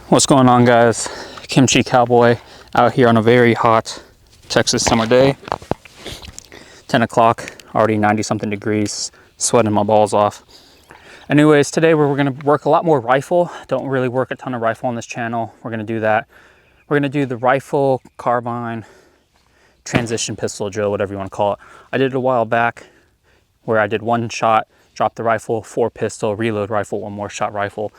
What's going on, guys? Kimchi Cowboy out here on a very hot Texas summer day. 10 o'clock, already 90 something degrees, sweating my balls off. Anyways, today we're going to work a lot more rifle. Don't really work a ton of rifle on this channel. We're going to do that. We're going to do the rifle, carbine, transition pistol drill, whatever you want to call it. I did it a while back where I did one shot, drop the rifle, 4 pistol, reload rifle, 1 more shot rifle.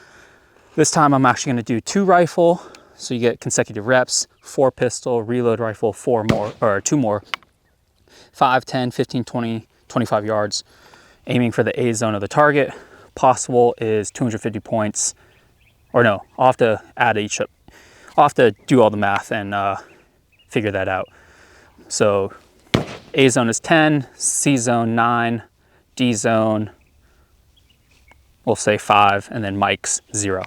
This time I'm actually going to do 2 rifle, so you get consecutive reps, 4 pistol, reload rifle, 4 more, or 2 more, 5, 10, 15, 20, 25 yards, aiming for the A zone of the target. Possible is 250 points, or no, I'll have to add each up. I'll have to do all the math and figure that out. So A zone is 10, C zone 9, D zone, we'll say 5, and then Mike's 0.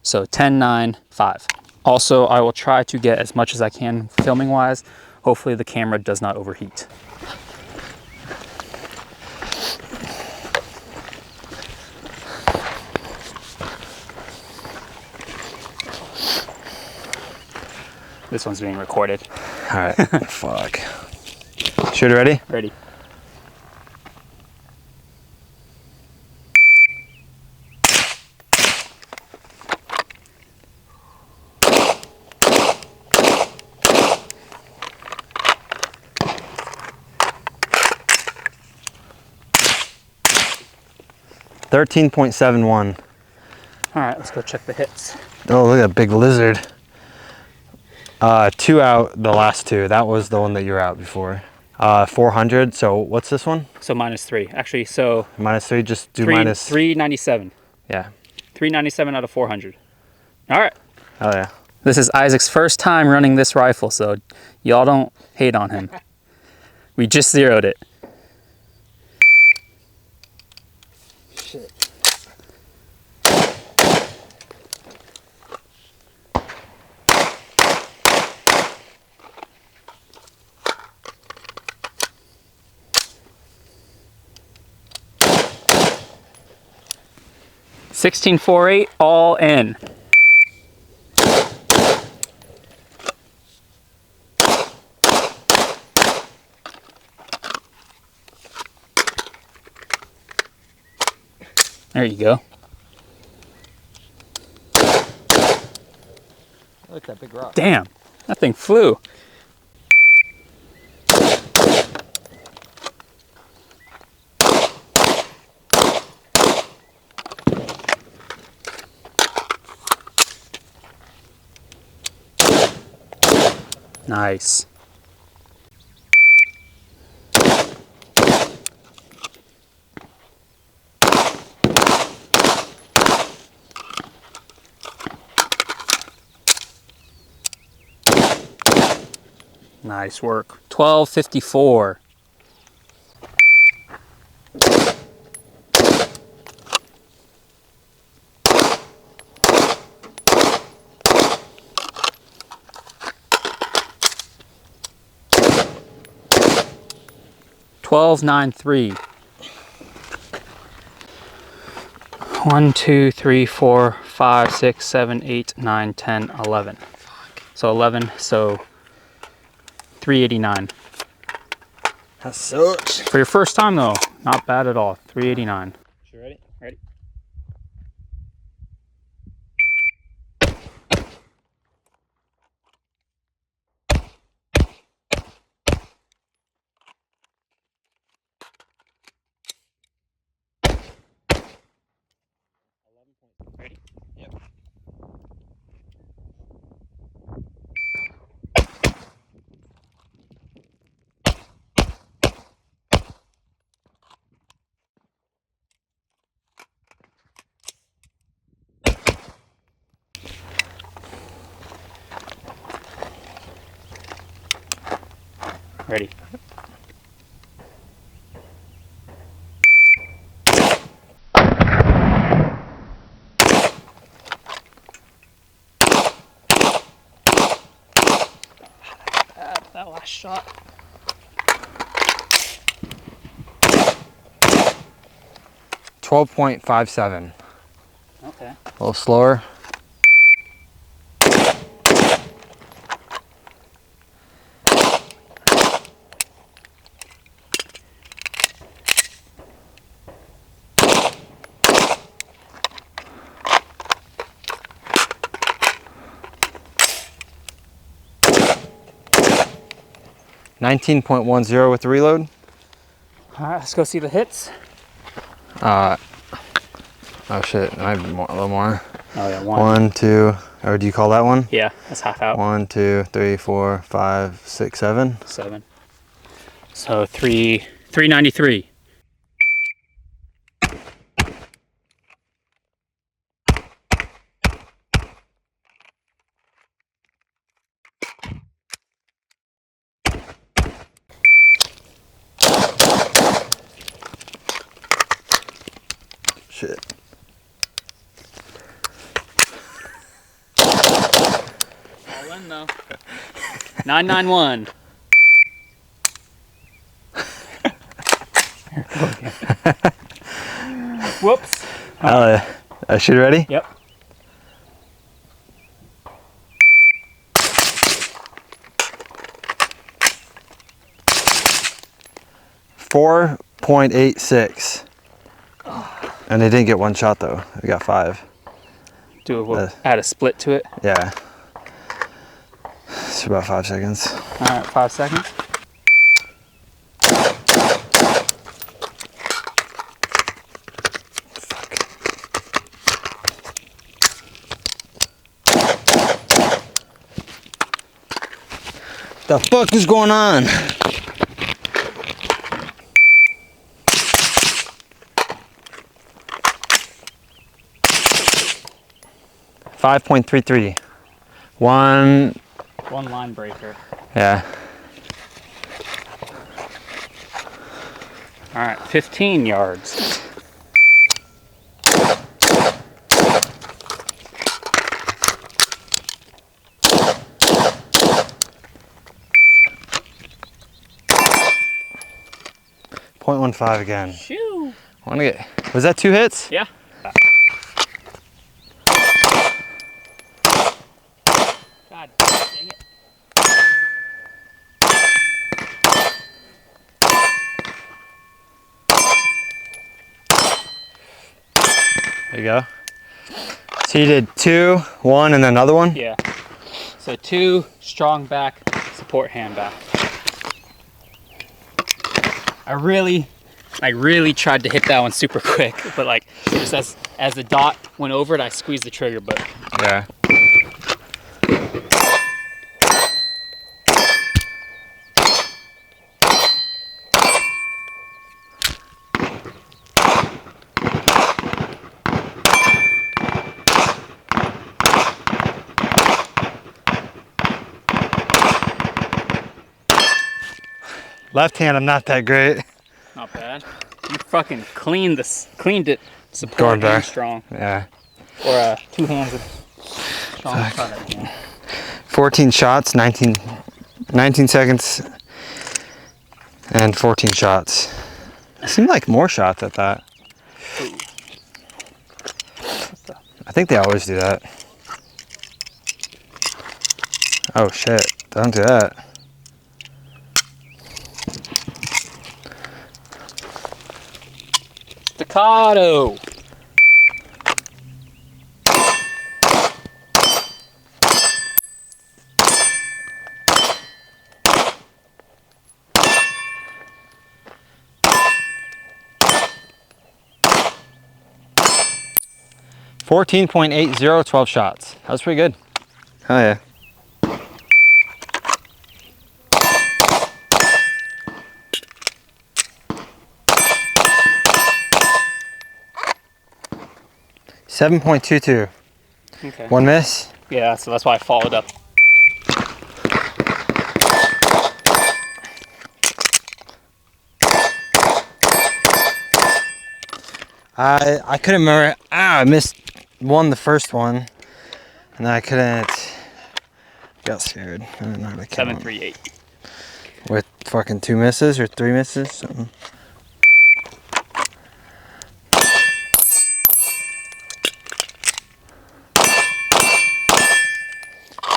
So 10, 9, 5. Also, I will try to get as much as I can filming wise. Hopefully the camera does not overheat. This one's being recorded. All right, fuck. Shooter ready? Ready. $13.71. All right, let's go check the hits. Oh, look at that big lizard. 2 out, the last 2. That was the one that you were out before. 400. So what's this one? So -3. Actually, so -3. Just do 397. Yeah. 397 out of 400. All right. Oh yeah. This is Isaac's first time running this rifle, so y'all don't hate on him. We just zeroed it. Shit. $16.48 all in. There you go. Look at that big rock. Damn, that thing flew. Nice. Nice work. 12.54. $12.93. 1, 2, 3, 4, 5, 6, 7, 8, 9, 10, 11. So 11, so 389. That sucks. For your first time though, not bad at all. 389. You ready? Ready? Ready? Yep. Ready. That last shot. 12.57. Okay. A little slower. 19.10 with the reload. All right, let's go see the hits. Oh shit, I have a little more. Oh yeah, 1, 2, or do you call that one? Yeah, that's half out. 1, 2, 3, 4, 5, 6, 7. 7. So 393. Shit. All in though. 991. Whoops. Shoot ready? Yep. .86. And they didn't get one shot though. We got 5. Add a split to it. Yeah. It's about 5 seconds. All right, 5 seconds. The fuck is going on? .33. One line breaker. Yeah. All right, 15 yards. .15 again. Shoo. Was that 2 hits? Yeah. God dang it. There you go. So you did 2, 1, and then another one? Yeah. So 2 strong back, support hand back. I really tried to hit that one super quick, but like just as the dot went over it, I squeezed the trigger, but Yeah. Left hand, I'm not that great. not bad. You fucking cleaned it. Support Going hand back. strong. Yeah. Or 2 hands of strong. Try that again. 14 shots, 19 seconds, and 14 shots. It seemed like more shots at that. Ooh. I think they always do that. Oh shit, don't do that. Staccato. .80, 12 shots. That was pretty good. Oh yeah. .22. Okay. 1 miss. Yeah, so that's why I followed up. I couldn't remember. I missed one, the first one, and I couldn't. Got scared. I don't know how to count. 738. With fucking 2 misses or 3 misses, something.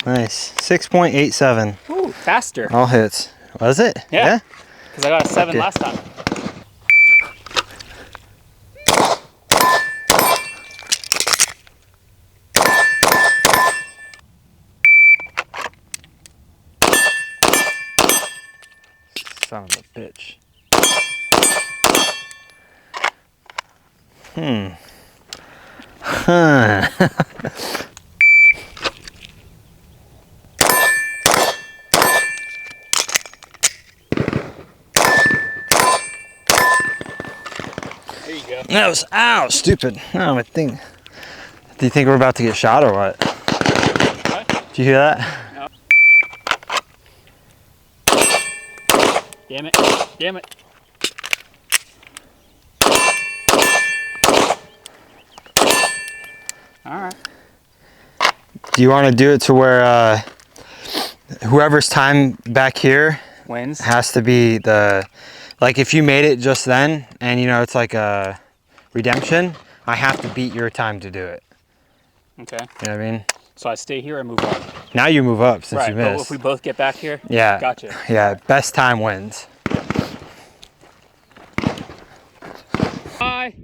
Nice. 6.87. Ooh, faster. All hits. Was it? Yeah. Because I got a 7 Okay. last time. Huh. There you go. That was, ow, stupid. No, I think. Do you think we're about to get shot or what? What? Did you hear that? No. Damn it. Damn it. Alright. Do you want to do it to where whoever's time back here Wins. has to be the, like if you made it just then and you know it's like a redemption, I have to beat your time to do it. Okay. You know what I mean? So I stay here and move on. Now you move up since Right, you but missed. if we both get back here, Yeah. gotcha. Yeah, best time wins. Bye.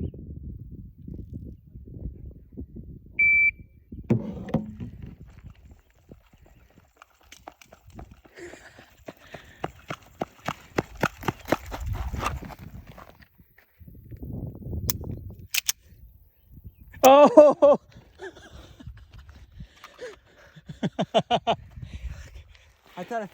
Oh! I thought